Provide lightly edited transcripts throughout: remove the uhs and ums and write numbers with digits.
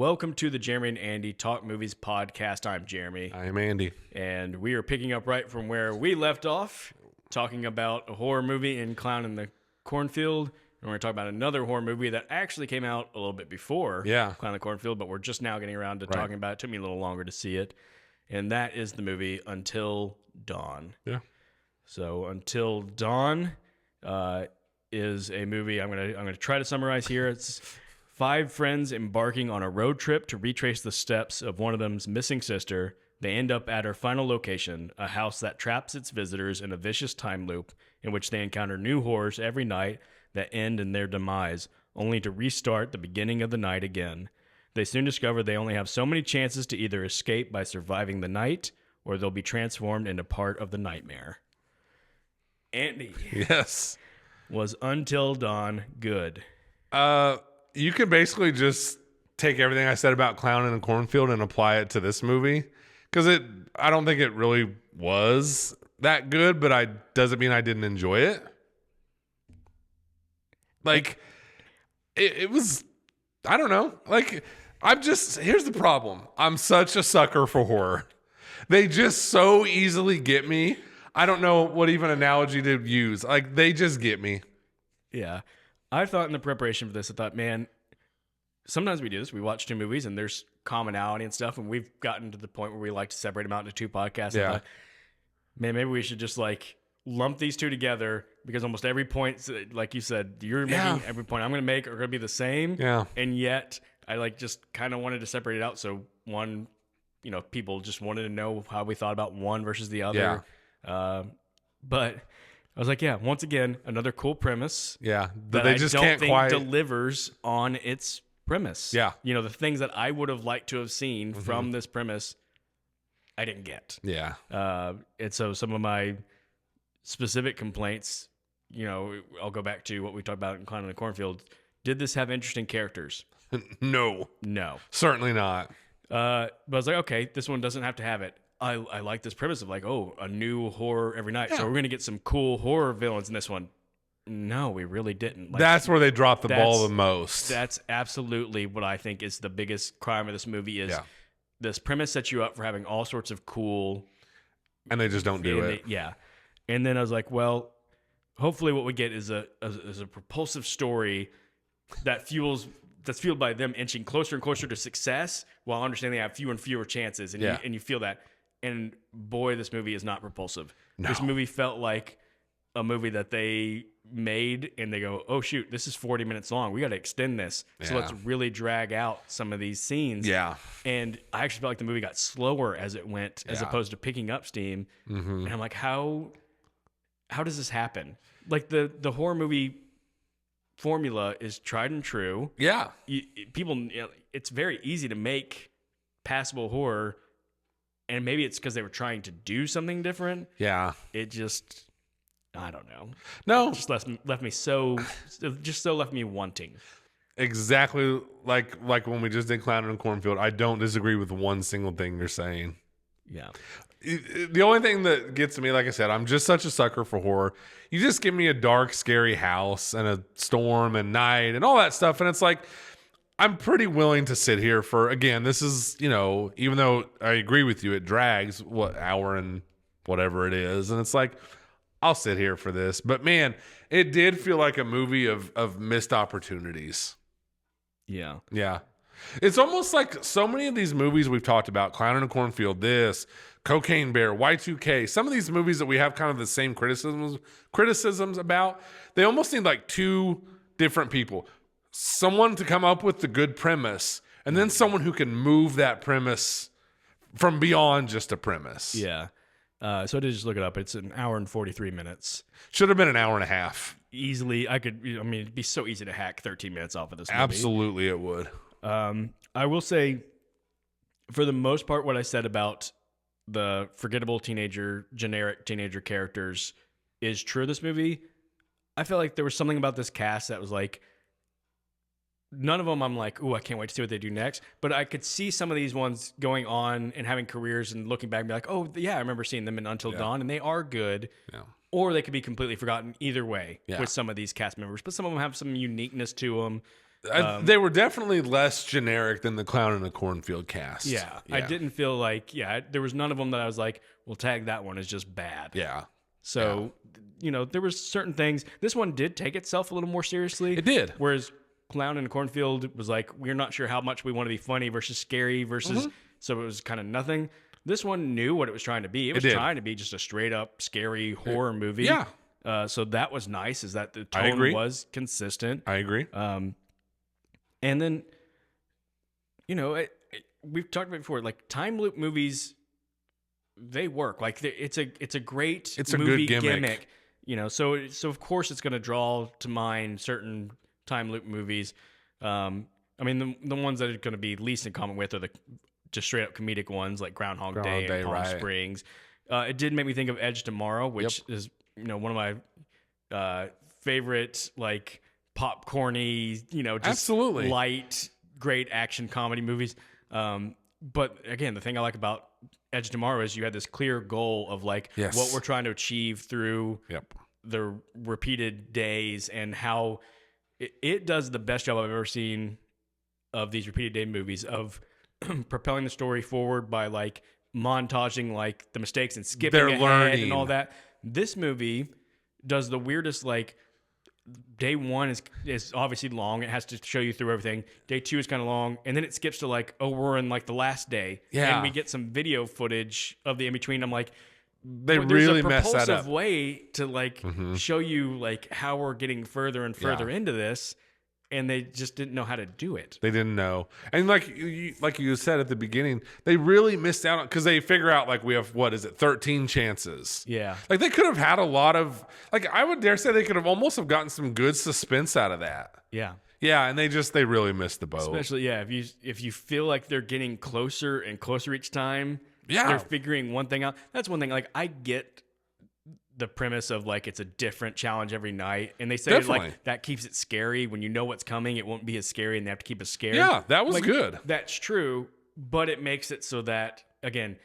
Welcome to the Jeremy and Andy Talk Movies podcast. I'm Jeremy. I am Andy. And we are picking up right from where we left off, talking about a horror movie in Clown in the Cornfield. And we're going to talk about another horror movie that actually came out a little bit before Clown in the Cornfield, but we're just now getting around to talking about it. It took me a little longer to see it. And that is the movie Until Dawn. Yeah. So Until Dawn is a movie I'm gonna try to summarize here. It's 5 friends embarking on a road trip to retrace the steps of one of them's missing sister. They end up at her final location, a house that traps its visitors in a vicious time loop in which they encounter new horrors every night that end in their demise, only to restart the beginning of the night again. They soon discover they only have so many chances to either escape by surviving the night or they'll be transformed into part of the nightmare. Andy. Yes. Was Until Dawn good? You can basically just take everything I said about Clown in a Cornfield and apply it to this movie. Because I don't think it really was that good, but doesn't mean I didn't enjoy it. Like, it was, I don't know. Like, here's the problem. I'm such a sucker for horror. They just so easily get me. I don't know what even analogy to use. Like, they just get me. Yeah. I thought in the preparation for this, I thought, man, sometimes we do this. We watch 2 movies and there's commonality and stuff, and we've gotten to the point where we like to separate them out into 2 podcasts. Yeah. And thought, man, maybe we should just like lump these 2 together because almost every point, like you said, you're making every point I'm going to make are going to be the same. Yeah. And yet I like just kind of wanted to separate it out. So one, people just wanted to know how we thought about one versus the other. Yeah. But I was like, once again, another cool premise. Yeah. That they just can't quite delivers on its premise. Yeah. The things that I would have liked to have seen from this premise, I didn't get. Yeah. And so some of my specific complaints, I'll go back to what we talked about in Clown in the Cornfield. Did this have interesting characters? No. Certainly not. But I was like, okay, this one doesn't have to have it. I like this premise of like, a new horror every night. Yeah. So we're going to get some cool horror villains in this one. No, we really didn't. Like, that's where they dropped the ball the most. That's absolutely what I think is the biggest crime of this movie is this premise sets you up for having all sorts of cool. And they just don't do it. And then I was like, well, hopefully what we get is a propulsive story that's fueled by them inching closer and closer to success while understanding they have fewer and fewer chances. And, you feel that. And boy, this movie is not propulsive. No. This movie felt like a movie that they made and they go, oh shoot, this is 40 minutes long. We got to extend this. So let's really drag out some of these scenes. Yeah. And I actually felt like the movie got slower as it went, as opposed to picking up steam. Mm-hmm. And I'm like, how does this happen? Like the horror movie formula is tried and true. Yeah. It's very easy to make passable horror. And maybe it's because they were trying to do something different. Yeah. It just, I don't know. No. It just left me wanting. Exactly like when we just did Clown in a Cornfield. I don't disagree with one single thing you're saying. Yeah. The only thing that gets me, like I said, I'm just such a sucker for horror. You just give me a dark, scary house and a storm and night and all that stuff. And it's like, I'm pretty willing to sit here for, again, this is, even though I agree with you, it drags, hour and whatever it is. And it's like, I'll sit here for this. But man, it did feel like a movie of missed opportunities. Yeah. Yeah. It's almost like so many of these movies we've talked about, Clown in a Cornfield, this, Cocaine Bear, Y2K, some of these movies that we have kind of the same criticisms about, they almost need like 2 different people. Someone to come up with the good premise, and then someone who can move that premise from beyond just a premise. Yeah. So I did just look it up. It's an hour and 43 minutes. Should have been an hour and a half. Easily. It'd be so easy to hack 13 minutes off of this movie. Absolutely it would. I will say, for the most part, what I said about the forgettable generic teenager characters is true of this movie. I felt like there was something about this cast that was like, none of them I'm like, ooh, I can't wait to see what they do next. But I could see some of these ones going on and having careers and looking back and be like, oh, yeah, I remember seeing them in Until Dawn, and they are good. Yeah. Or they could be completely forgotten either way with some of these cast members. But some of them have some uniqueness to them. They were definitely less generic than the Clown in the Cornfield cast. Yeah, I didn't feel like there was none of them that I was like, well, tag that one as just bad. Yeah. So, there was certain things. This one did take itself a little more seriously. It did. Whereas Clown in the Cornfield was like, we're not sure how much we want to be funny versus scary versus, so it was kind of nothing. This one knew what it was trying to be. It was trying to be just a straight up scary horror movie. Yeah. So that was nice, is that the tone was consistent. I agree. And then, we've talked about it before, like time loop movies, they work. Like it's a great movie good gimmick. So of course it's going to draw to mind certain time loop movies. I mean, the ones that are going to be least in common with are the just straight up comedic ones like Groundhog Day and Palm Springs. It did make me think of Edge Tomorrow, which is one of my favorite like popcorny, just absolutely light, great action comedy movies. But again, the thing I like about Edge Tomorrow is you had this clear goal of like what we're trying to achieve through the repeated days, and how it does the best job I've ever seen of these repeated day movies of propelling the story forward by like montaging like the mistakes and skipping ahead and all that. This movie does the weirdest, like day one is obviously long. It has to show you through everything. Day two is kind of long. And then it skips to like, oh, we're in like the last day. Yeah. And we get some video footage of the in-between. I'm like, they really messed that up. There's a propulsive way to like show you like how we're getting further and further into this. And they just didn't know how to do it. They didn't know. And like you said at the beginning, they really missed out on, because they figure out like we have, 13 chances. Yeah. Like they could have had a lot of, like I would dare say they could have almost have gotten some good suspense out of that. Yeah. Yeah, and they really missed the boat. Especially, if you feel like they're getting closer and closer each time, they're figuring one thing out. That's one thing. Like I get the premise of like it's a different challenge every night, and they say like that keeps it scary. When you know what's coming, it won't be as scary, and they have to keep it scared. Yeah, that was like, good. That's true, but it makes it so that, again,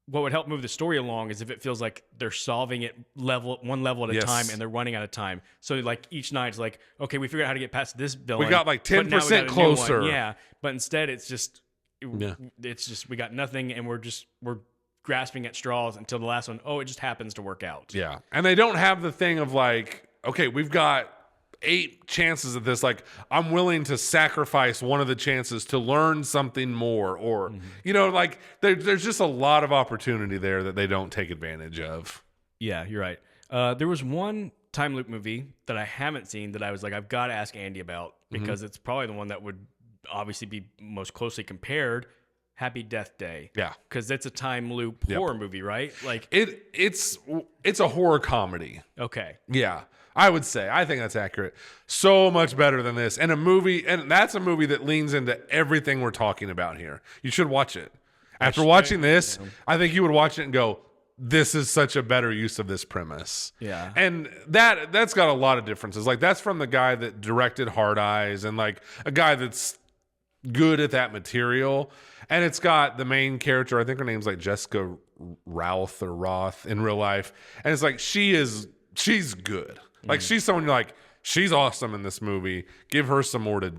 what would help move the story along is if it feels like they're solving it one level at a time, and they're running out of time. So like each night it's like, okay, we figured out how to get past this villain. We got like 10% closer. Yeah, but instead it's just we got nothing, and we're grasping at straws until the last one. Oh, it just happens to work out. Yeah. And they don't have the thing of like, okay, we've got 8 chances at this. Like, I'm willing to sacrifice one of the chances to learn something more. Or, like there's just a lot of opportunity there that they don't take advantage of. Yeah, you're right. There was one time loop movie that I haven't seen that I was like, I've got to ask Andy about, because it's probably the one that would obviously be most closely compared. Happy Death Day. Yeah. Because it's a time loop horror movie, right? Like it's a horror comedy. Okay. Yeah. I would say. I think that's accurate. So much better than this. And that's a movie that leans into everything we're talking about here. You should watch it. After watching this, I think you would watch it and go, this is such a better use of this premise. Yeah. And that's got a lot of differences. Like that's from the guy that directed Hard Eyes, and like a guy that's good at that material. And it's got the main character, I think her name's like Jessica Roth in real life. And it's like, she's good. Like she's someone you're like, she's awesome in this movie. Give her some more to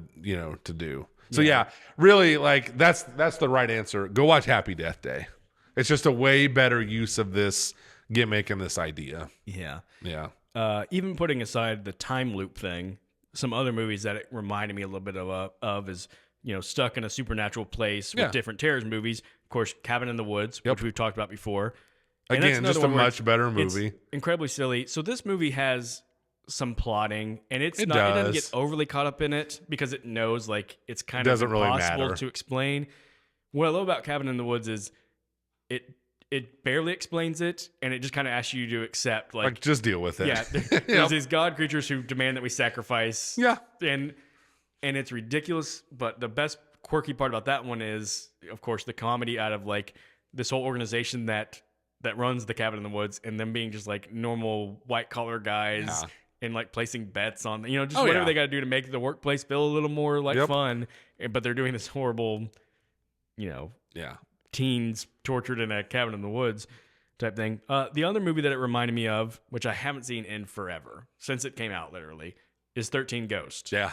do. So yeah, really like that's the right answer. Go watch Happy Death Day. It's just a way better use of this gimmick and this idea. Yeah. Yeah. Even putting aside the time loop thing, some other movies that it reminded me a little bit of is, stuck in a supernatural place with different terror movies. Of course, Cabin in the Woods, which we've talked about before. And again, just a much better movie. It's incredibly silly. So this movie has some plotting, and it doesn't get overly caught up in it because it knows like it's kind of impossible to explain. What I love about Cabin in the Woods is it barely explains it, and it just kind of asks you to accept like just deal with it. Yeah, there's these god creatures who demand that we sacrifice. Yeah, and it's ridiculous, but the best quirky part about that one is, of course, the comedy out of like this whole organization that runs the Cabin in the Woods, and them being just like normal white collar guys and like placing bets on, just whatever they got to do to make the workplace feel a little more like fun. But they're doing this horrible, teens tortured in a cabin in the woods type thing. The other movie that it reminded me of, which I haven't seen in forever since it came out, literally, is 13 Ghosts. Yeah.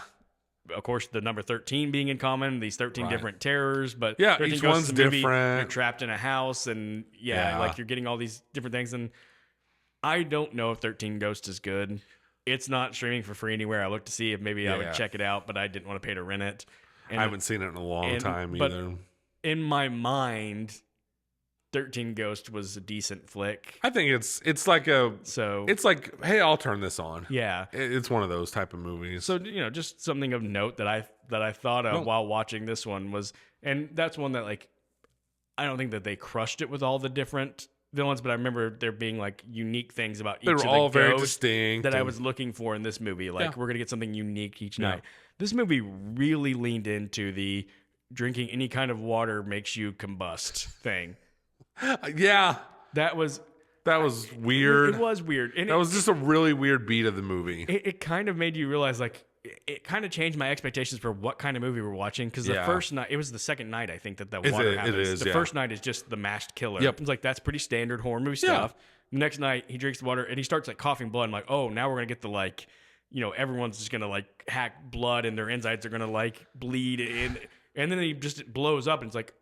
of course, the number 13 being in common, these 13 different terrors, but Yeah, 13 each Ghosts one's is a movie, different. You're trapped in a house, and like you're getting all these different things. And I don't know if 13 Ghosts is good. It's not streaming for free anywhere. I looked to see if maybe I would check it out, but I didn't want to pay to rent it. And I haven't seen it in a long time either. But in my mind, 13 Ghosts was a decent flick. I think it's like hey, I'll turn this on. Yeah, It's one of those type of movies. so just something of note that I thought of while watching this one was, and that's one that like I don't think that they crushed it with all the different villains, but I remember there being like unique things about each of the all very ghosts distinct that I was looking for in this movie. Like we're gonna get something unique each night. This movie really leaned into the drinking any kind of water makes you combust thing. Yeah, That was weird. It was weird. And that was just a really weird beat of the movie. It kind of made you realize, like, it kind of changed my expectations for what kind of movie we're watching. Because the first night, it was the second night, I think, that the water happens. It is, the first night is just the masked killer. Yep. It's like, that's pretty standard horror movie stuff. The next night, he drinks the water and he starts like coughing blood. I'm like, oh, now we're going to get the like, everyone's just going to like hack blood and their insides are going to like bleed. And then he just blows up and it's like,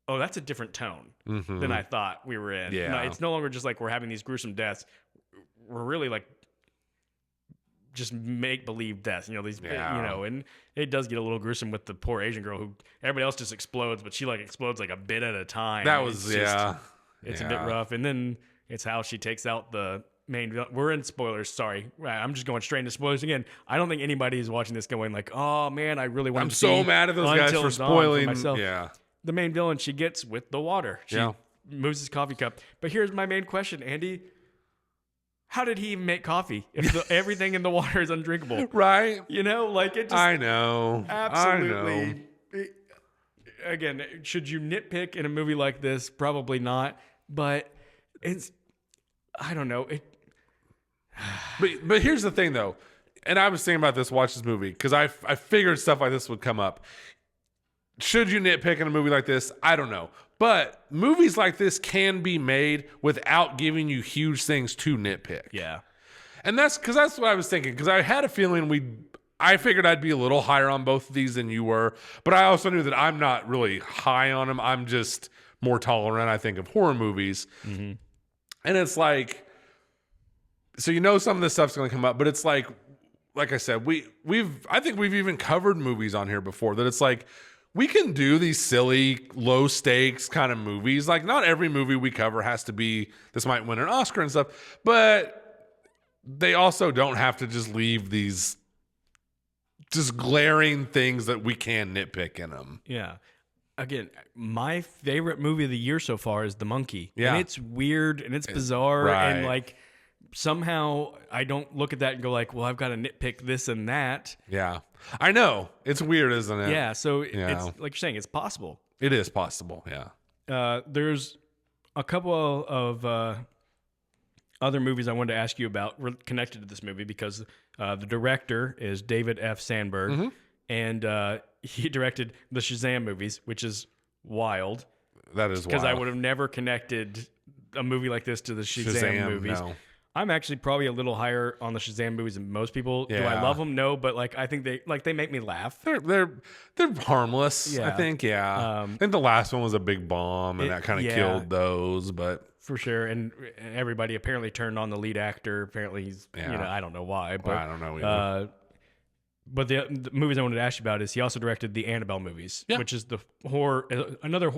oh, that's a different tone than I thought we were in. Yeah. No, it's no longer just like we're having these gruesome deaths. We're really like just make-believe deaths. And it does get a little gruesome with the poor Asian girl who everybody else just explodes, but she like explodes like a bit at a time. That was, It's a bit rough. And then it's how she takes out the main villain. We're in spoilers. Sorry. I'm just going straight into spoilers again. I don't think anybody is watching this going like, oh man, I really want to see I'm so mad at those guys for spoiling myself. Yeah. The main villain she gets with the water. She moves his coffee cup. But here's my main question, Andy. How did he even make coffee if everything in the water is undrinkable? Right. Like it just... I know. Absolutely. Again, should you nitpick in a movie like this? Probably not. But it's... I don't know. But here's the thing, though. And I was thinking about this, watch this movie, because I figured stuff like this would come up. Should you nitpick in a movie like this? I don't know. But movies like this can be made without giving you huge things to nitpick. Yeah. And that's what I was thinking, because I had a feeling I figured I'd be a little higher on both of these than you were, but I also knew that I'm not really high on them. I'm just more tolerant, I think, of horror movies. Mm-hmm. And it's like, so some of this stuff's going to come up, but it's like I said, I think we've even covered movies on here before that it's like, we can do these silly, low stakes kind of movies. Like, not every movie we cover has to be, this might win an Oscar and stuff, but they also don't have to just leave these just glaring things that we can nitpick in them. Yeah. Again, my favorite movie of the year so far is The Monkey. Yeah. And it's weird and it's bizarre. Right. And like, somehow I don't look at that and go like, well, I've got to nitpick this and that. Yeah. I know. It's weird, isn't it? Yeah. So it's like you're saying, it's possible. It is possible. Yeah. There's a couple of other movies I wanted to ask you about connected to this movie because the director is David F. Sandberg, and he directed the Shazam movies, which is wild. That is wild. Because I would have never connected a movie like this to the Shazam movies. No. I'm actually probably a little higher on the Shazam movies than most people. Yeah. Do I love them? No, but like I think they make me laugh. They're harmless. Yeah. I think. Yeah. I think the last one was a big bomb, and that kind of killed those. But for sure, and everybody apparently turned on the lead actor. Apparently, he's I don't know why, but I don't know either. But the movies I wanted to ask you about is he also directed the Annabelle movies, which is the another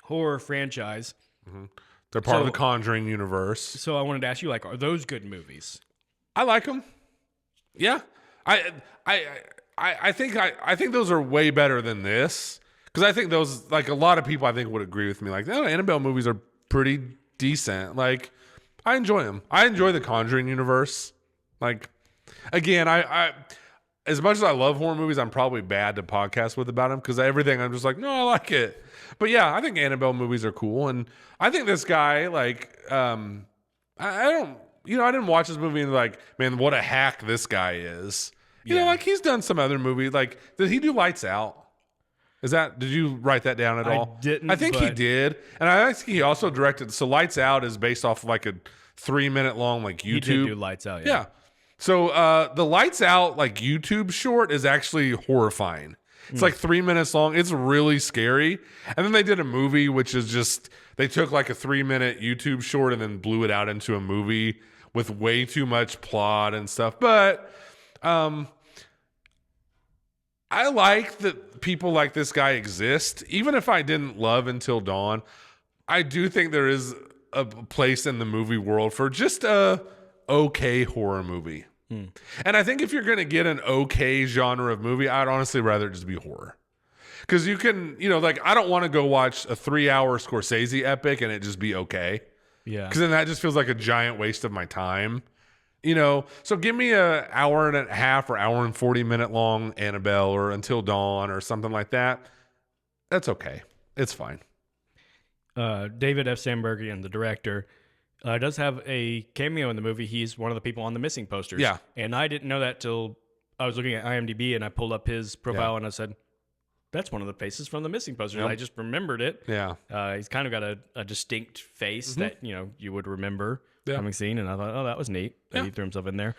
horror franchise. Mm-hmm. They're part of the Conjuring universe. So I wanted to ask you, like, are those good movies? I like them. Yeah, I think those are way better than this, because I think those, like, a lot of people I think would agree with me. Like, no, Annabelle movies are pretty decent. Like, I enjoy them. I enjoy the Conjuring universe. Like, again, I as much as I love horror movies, I'm probably bad to podcast with about them, because everything I'm just like, no, I like it. But yeah, I think Annabelle movies are cool, and I think this guy, like, I didn't watch this movie and like, man, what a hack this guy is. You know, like, he's done some other movie. Like, did he do Lights Out? Did you write that down at all? I didn't. I think he did, and I think he also directed. So Lights Out is based off of like a 3-minute long like YouTube. He did do Lights Out. Yeah. So the Lights Out like YouTube short is actually horrifying. It's like 3 minutes long. It's really scary. And then they did a movie, which is just, they took like a 3-minute YouTube short and then blew it out into a movie with way too much plot and stuff. But I like that people like this guy exist. Even if I didn't love Until Dawn, I do think there is a place in the movie world for just a okay horror movie. And I think if you're going to get an okay genre of movie, I'd honestly rather just be horror. Because you can, like, I don't want to go watch a 3-hour Scorsese epic and it just be okay. Yeah. Because then that just feels like a giant waste of my time. So give me a hour and a half or hour and 40-minute long Annabelle or Until Dawn or something like that. That's okay. It's fine. David F. Sandberg, the director, does have a cameo in the movie. He's one of the people on the missing posters. Yeah. And I didn't know that till I was looking at IMDb and I pulled up his profile and I said, that's one of the faces from the missing posters. Yep. I just remembered it. Yeah. He's kind of got a distinct face that, you would remember having seen. And I thought, oh, that was neat that he threw himself in there.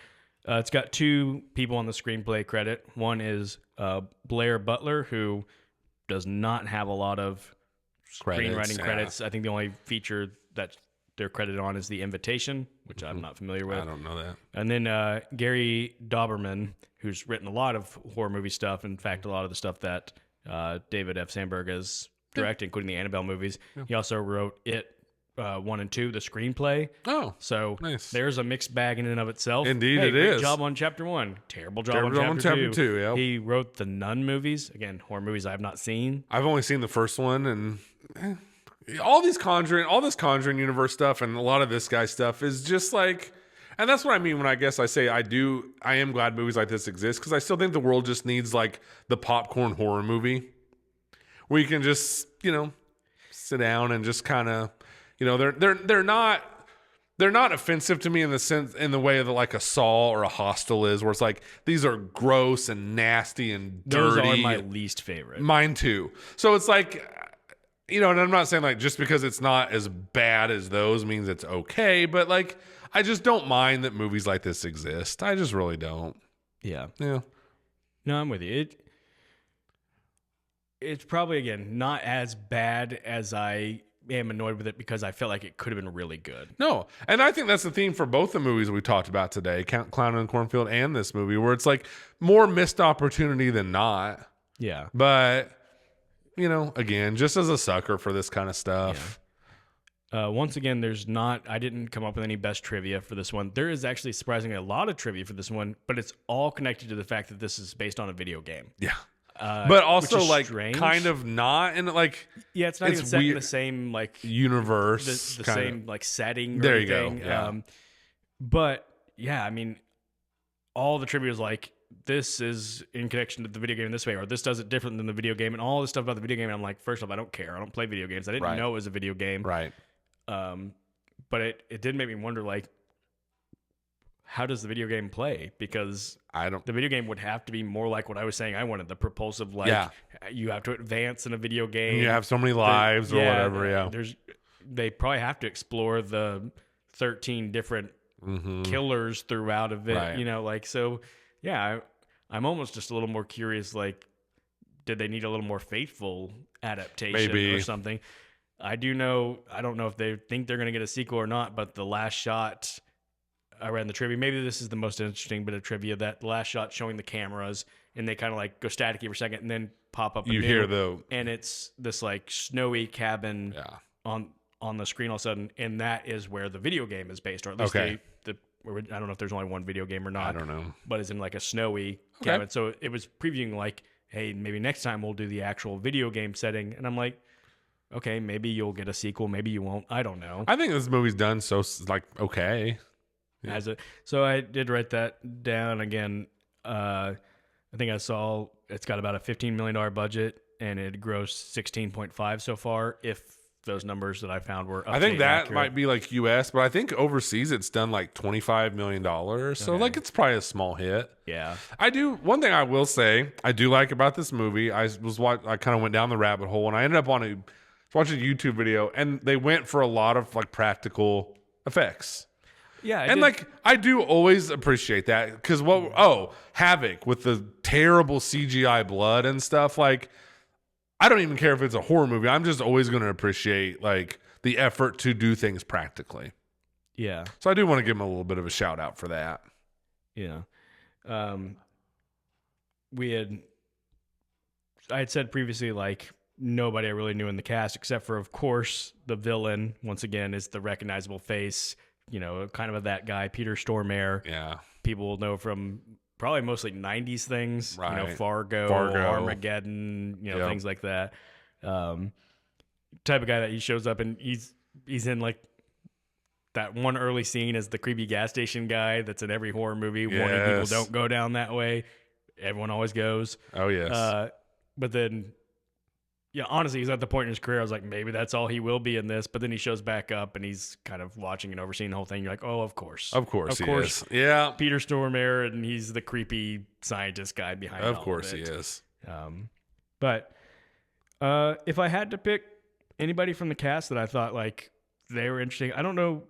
It's got 2 people on the screenplay credit. One is Blair Butler, who does not have a lot of screenwriting credits. I think the only feature that they're credited on is The Invitation, which I'm not familiar with. I don't know that. And then Gary Dauberman, who's written a lot of horror movie stuff. In fact, a lot of the stuff that David F. Sandberg has directed, including the Annabelle movies. Yeah. He also wrote It 1 and 2, the screenplay. Oh, so nice. There's a mixed bag in and of itself. Indeed, hey, it great is. Job on chapter 1. Terrible job on chapter 2. Yep. He wrote the Nun movies. Again, horror movies I have not seen. I've only seen the first one, and all this Conjuring universe stuff, and a lot of this guy stuff is just like, and that's what I mean when I say I am glad movies like this exist, because I still think the world just needs like the popcorn horror movie where you can just sit down and just kind of they're not offensive to me in the way that like a Saw or a Hostel is, where it's like these are gross and nasty and dirty. Those are my least favorite. Mine too. So it's like, and I'm not saying like just because it's not as bad as those means it's okay, but like I just don't mind that movies like this exist. I just really don't. Yeah. Yeah. No, I'm with you. It's probably, again, not as bad as I am annoyed with it, because I felt like it could have been really good. No. And I think that's the theme for both the movies we talked about today, Clown in the Cornfield and this movie, where it's like more missed opportunity than not. Yeah. But, again, just as a sucker for this kind of stuff. Yeah. Once again, I didn't come up with any best trivia for this one. There is actually surprisingly a lot of trivia for this one, but it's all connected to the fact that this is based on a video game. Yeah. But also like strange. kind of not, and like it's not even set in the same like universe, the same like setting. There you go. Yeah. But yeah, I mean, all the trivia is like, this is in connection to the video game in this way, or this does it different than the video game, and all this stuff about the video game. And I'm like, first off, I don't care. I don't play video games. I didn't know it was a video game. Right. But it did make me wonder, like, how does the video game play? Because the video game would have to be more like what I was saying I wanted, the propulsive, like, you have to advance in a video game. And you have so many lives or whatever, they probably have to explore the 13 different killers throughout of it, so, I'm almost just a little more curious, like, did they need a little more faithful adaptation or something? I don't know if they think they're going to get a sequel or not, but the last shot I read in the trivia, maybe this is the most interesting bit of trivia, that the last shot showing the cameras and they kind of like go staticky for a second and then pop up. And it's this like snowy cabin on the screen all of a sudden, and that is where the video game is based, or at least I don't know if there's only one video game or not. I don't know, but it's in like a snowy cabin. So it was previewing like, hey, maybe next time we'll do the actual video game setting, and I'm like, okay, maybe you'll get a sequel, maybe you won't. I don't know. I think this movie's done so like okay. Yeah. So I did write that down again. I think I saw it's got about a $15 million budget, and it grossed 16.5 so far. If those numbers that I found were I think that accurate. might be like US, but I think overseas it's done like $25 million. So like it's probably a small hit. Yeah. One thing I will say I do like about this movie, I kind of went down the rabbit hole, and I ended up watching a YouTube video, and they went for a lot of like practical effects. Yeah, and like I do always appreciate that because Havoc with the terrible CGI blood and stuff. Like I don't even care if it's a horror movie. I'm just always going to appreciate like the effort to do things practically. Yeah. So I do want to give him a little bit of a shout out for that. Yeah. I had said previously, like, nobody I really knew in the cast, except for, of course, the villain, once again, is the recognizable face, kind of that guy, Peter Stormare. Yeah. People will know from probably mostly 90s things, Right. Fargo, Armageddon, things like that. Type of guy that he shows up and he's in, like, that one early scene as the creepy gas station guy that's in every horror movie, warning people don't go down that way. Everyone always goes. Oh, yes. But then, honestly, he's at the point in his career, I was like, maybe that's all he will be in this. But then he shows back up and he's kind of watching and overseeing the whole thing. You're like, oh, of course. Of course he is. Yeah. Peter Stormare, and he's the creepy scientist guy behind all of it. Of course he is. But if I had to pick anybody from the cast that I thought, like, they were interesting, I don't know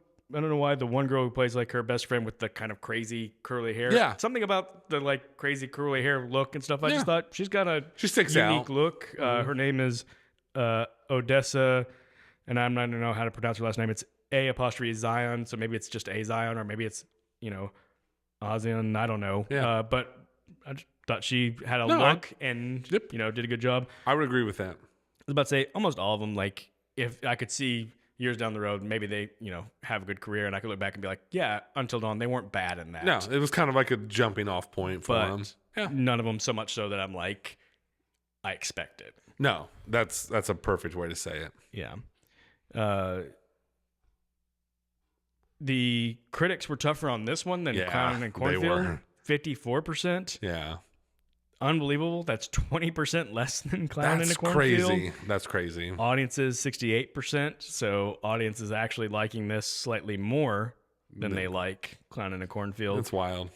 why the one girl who plays like her best friend with the kind of crazy curly hair. Yeah. Something about the like crazy curly hair look and stuff. I just thought she's got a sticks unique out. look. Her name is Odessa, and I'm not going to know how to pronounce her last name. It's A'' so maybe it's just A Zion, or maybe it's, Ozion. I don't know. Yeah. But I just thought she had a look and, did a good job. I would agree with that. I was about to say almost all of them, like, if I could see years down the road, maybe they, have a good career, and I could look back and be like, yeah, Until Dawn, they weren't bad in that. No, it was kind of like a jumping off point for them. Yeah. None of them so much so that I'm like, I expect it. No, that's a perfect way to say it. Yeah. The critics were tougher on this one than Clown and Cornfield. 54%. Yeah. Unbelievable. That's 20% less than Clown in a Cornfield. Crazy. That's crazy. Audiences 68%. So audiences actually liking this slightly more than they like Clown in a Cornfield. It's wild.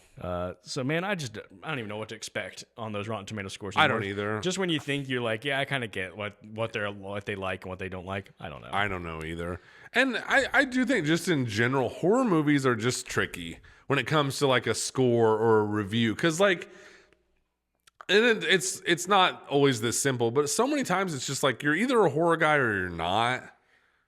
So man, I don't even know what to expect on those Rotten Tomato scores anymore. I don't either. Just when you think you're like, yeah, I kind of get what they like and what they don't like. I don't know. I don't know either. And I do think just in general, horror movies are just tricky when it comes to like a score or a review, because like. And it's not always this simple, but so many times it's just like you're either a horror guy or you're not.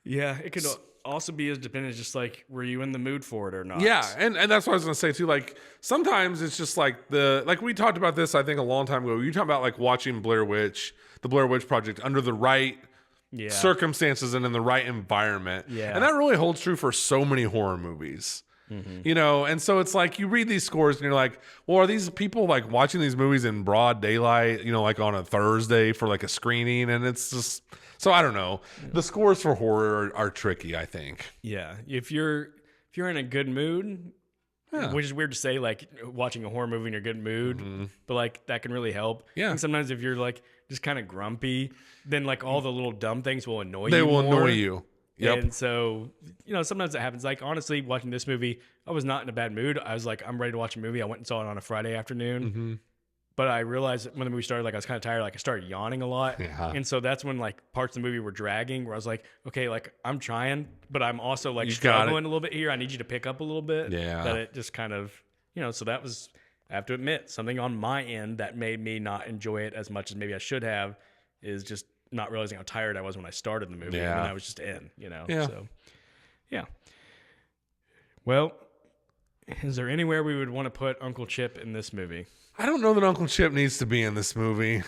Yeah, it could also be as dependent as just like, were you in the mood for it or not? Yeah, and that's what I was gonna say too. Like sometimes it's just like like we talked about this, I think a long time ago. You talk about like watching the Blair Witch Project under the right circumstances and in the right environment. Yeah, and that really holds true for so many horror movies. Mm-hmm. And so it's like you read these scores and you're like, well, are these people like watching these movies in broad daylight, like on a Thursday for like a screening? And it's just, so I don't know. Yeah. The scores for horror are tricky, I think. Yeah. If you're in a good mood, which is weird to say, like watching a horror movie in a good mood, but like that can really help. Yeah. And sometimes if you're like just kind of grumpy, then like all the little dumb things will annoy you. They will annoy you. Yep. And so, sometimes it happens. Like, honestly, watching this movie, I was not in a bad mood. I was like, I'm ready to watch a movie. I went and saw it on a Friday afternoon. Mm-hmm. But I realized when the movie started, like, I was kind of tired. Like, I started yawning a lot. Yeah. And so that's when, like, parts of the movie were dragging, where I was like, okay, like, I'm trying, but I'm also, like, struggling a little bit here. I need you to pick up a little bit. Yeah. That it just kind of, so that was, I have to admit, something on my end that made me not enjoy it as much as maybe I should have is just not realizing how tired I was when I started the movie, and then I was just in, Yeah. So, yeah. Well, is there anywhere we would want to put Uncle Chip in this movie? I don't know that Uncle Chip needs to be in this movie.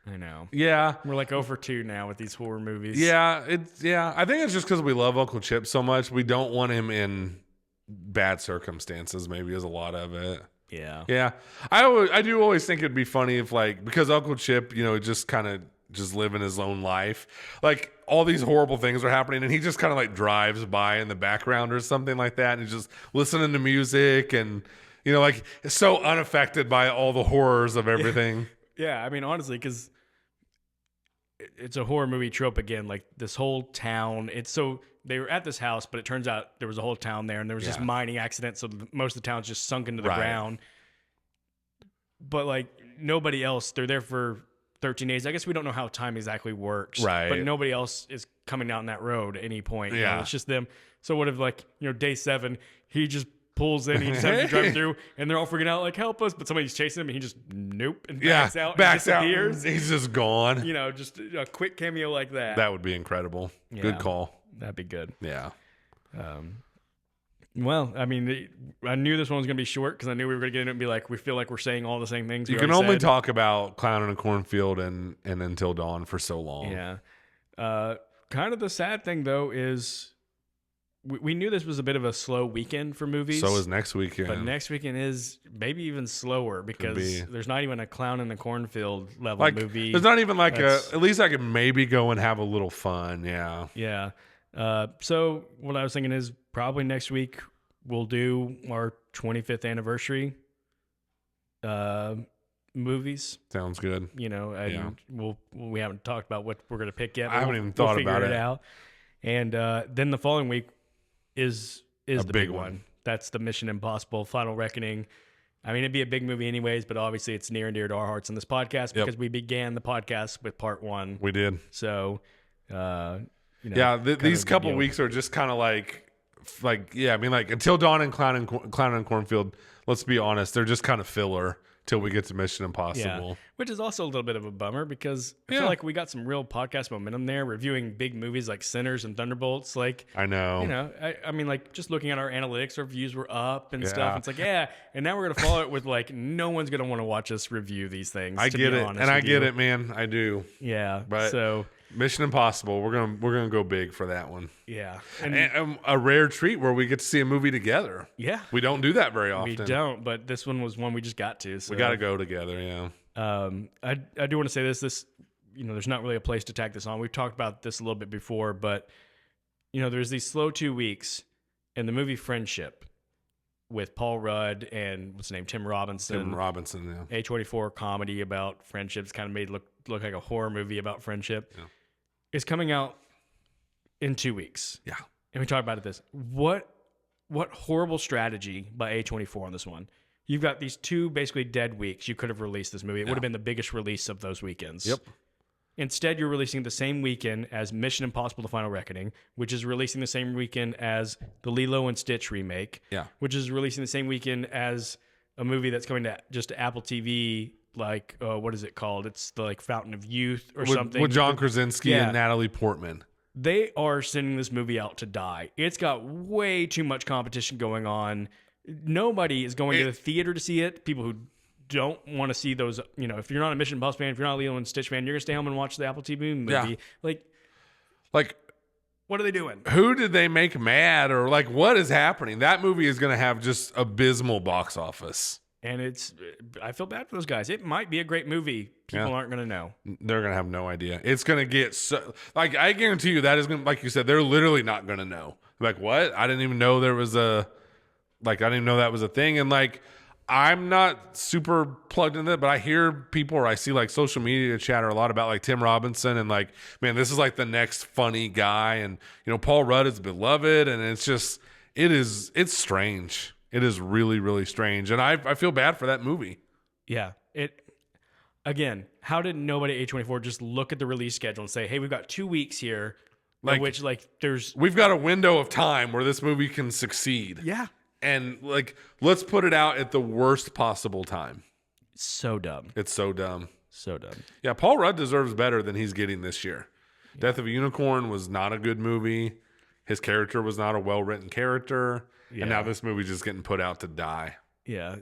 I know. Yeah. We're like 0 for 2 now with these horror movies. Yeah. I think it's just because we love Uncle Chip so much. We don't want him in bad circumstances, maybe, is a lot of it. Yeah. Yeah. I do always think it'd be funny if, like, because Uncle Chip, just kind of just living his own life, like all these horrible things are happening and he just kind of like drives by in the background or something like that, and he's just listening to music and like so unaffected by all the horrors of everything. Yeah, I mean, honestly, because it's a horror movie trope again, like this whole town, they were at this house, but it turns out there was a whole town there, and there was this mining accident, so most of the town's just sunk into the ground. But like nobody else, they're there for 13 days. I guess we don't know how time exactly works. Right. But nobody else is coming down that road at any point. Yeah. It's just them. So what if, like, day 7, he just pulls in. He just has to drive through, and they're all freaking out, like, help us. But somebody's chasing him, and he just, nope, and backs out and disappears. He's just gone. You know, just a quick cameo like that. That would be incredible. Yeah. Good call. That'd be good. Yeah. Well, I mean, I knew this one was going to be short because I knew we were going to get into it and be like, we feel like we're saying all the same things. You can only talk about Clown in a Cornfield and Until Dawn for so long. Yeah. Kind of the sad thing, though, is we knew this was a bit of a slow weekend for movies. So is next weekend. But next weekend is maybe even slower because there's not even a Clown in the Cornfield level movie. There's not even like at least I could maybe go and have a little fun. Yeah. Yeah. So what I was thinking is probably next week we'll do our 25th anniversary movies. Sounds good. You know, and we haven't talked about what we're going to pick yet. I haven't even thought about it out. And then the following week is the big one. That's the Mission Impossible Final Reckoning. I mean, it'd be a big movie anyways, but obviously it's near and dear to our hearts in this podcast because we began the podcast with part 1. We did. So, these couple weeks are just kind of like, I mean, like Until Dawn and Clown and Cornfield, let's be honest, they're just kind of filler till we get to Mission Impossible. Yeah, which is also a little bit of a bummer because I feel like we got some real podcast momentum there, reviewing big movies like Sinners and Thunderbolts. Like, I know. You know, I mean, like, just looking at our analytics, our views were up and stuff. It's like, and now we're going to follow it with, like, no one's going to want to watch us review these things. I get it. And I get it, man. I do. Yeah. But so Mission Impossible, we're gonna go big for that one. Yeah, and a rare treat where we get to see a movie together. Yeah, we don't do that very often. We don't, but this one was one we just got to. So. We got to go together. Yeah. I do want to say this. You know, there's not really a place to tack this on. We've talked about this a little bit before, but you know, there's these slow 2 weeks, and the movie Friendship with Paul Rudd and what's his name, Tim Robinson. Yeah. A24 comedy about friendships, kind of made look like a horror movie about friendship. Yeah. Is coming out in 2 weeks. Yeah. And we talked about this. What horrible strategy by A24 on this one. You've got these 2 basically dead weeks. You could have released this movie. It would have been the biggest release of those weekends. Yep. Instead, you're releasing the same weekend as Mission Impossible: The Final Reckoning, which is releasing the same weekend as the Lilo and Stitch remake. Yeah. Which is releasing the same weekend as a movie that's coming to just to Apple TV. Like, what is it called? It's the Fountain of Youth or something. With John Krasinski and Natalie Portman. They are sending this movie out to die. It's got way too much competition going on. Nobody is going to the theater to see it. People who don't want to see those, you know, if you're not a Mission Impossible fan, if you're not a Lilo and Stitch fan, you're going to stay home and watch the Apple TV movie. Yeah. Like, what are they doing? Who did they make mad? Or what is happening? That movie is going to have just abysmal box office. And I feel bad for those guys. It might be a great movie. People aren't going to know. They're going to have no idea. It's going to get so, I guarantee you that is going to, like you said, they're literally not going to know. Like, what? I didn't even know there was I didn't even know that was a thing. And I'm not super plugged into it, but I hear people or I see social media chatter a lot about Tim Robinson and man, this is the next funny guy. And, you know, Paul Rudd is beloved. And it's just, it's strange. It is really, really strange. And I feel bad for that movie. Yeah. Again, how did nobody at A24 just look at the release schedule and say, hey, we've got 2 weeks here, which we've got a window of time where this movie can succeed. Yeah. And let's put it out at the worst possible time. So dumb. It's so dumb. So dumb. Yeah, Paul Rudd deserves better than he's getting this year. Yeah. Death of a Unicorn was not a good movie. His character was not a well-written character. Yeah. And now this movie's just getting put out to die. Yeah.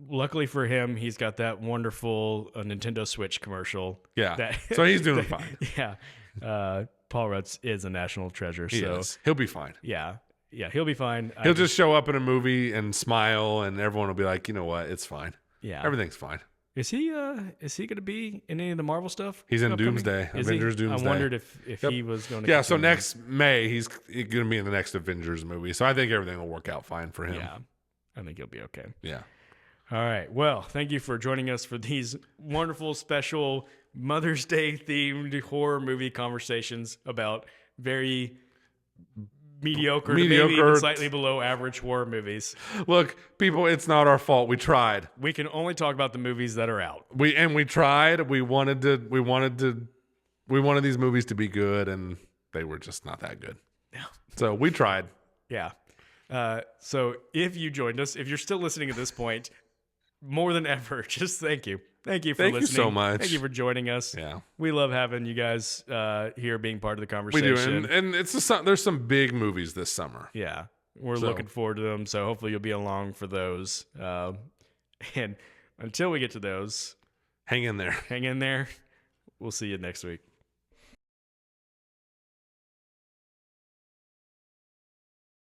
Luckily for him, he's got that wonderful Nintendo Switch commercial. Yeah. So he's doing fine. Yeah. Paul Rudd is a national treasure. He is. He'll be fine. Yeah. Yeah, he'll be fine. He'll just show up in a movie and smile, and everyone will be like, you know what? It's fine. Yeah. Everything's fine. Is he going to be in any of the Marvel stuff? He's in Doomsday. Avengers Doomsday. I wondered if he was going to. Yeah, so next May, he's going to be in the next Avengers movie. So I think everything will work out fine for him. Yeah, I think he'll be okay. Yeah. All right. Well, thank you for joining us for these wonderful, special Mother's Day themed horror movie conversations about very mediocre, maybe even slightly below average horror movies. Look, people, it's not our fault. We tried. We can only talk about the movies that are out. We tried. We wanted these movies to be good, and they were just not that good. No. So we tried. Yeah. So if you joined us, if you're still listening at this point, more than ever, just thank you. Thank you for Thank listening. you so much. Thank you for joining us. Yeah. We love having you guys here being part of the We conversation. do. And there's some big movies this summer. Yeah. We're looking forward to them. So hopefully you'll be along for those. And until we get to those, hang in there. hang in there. We'll see you next week.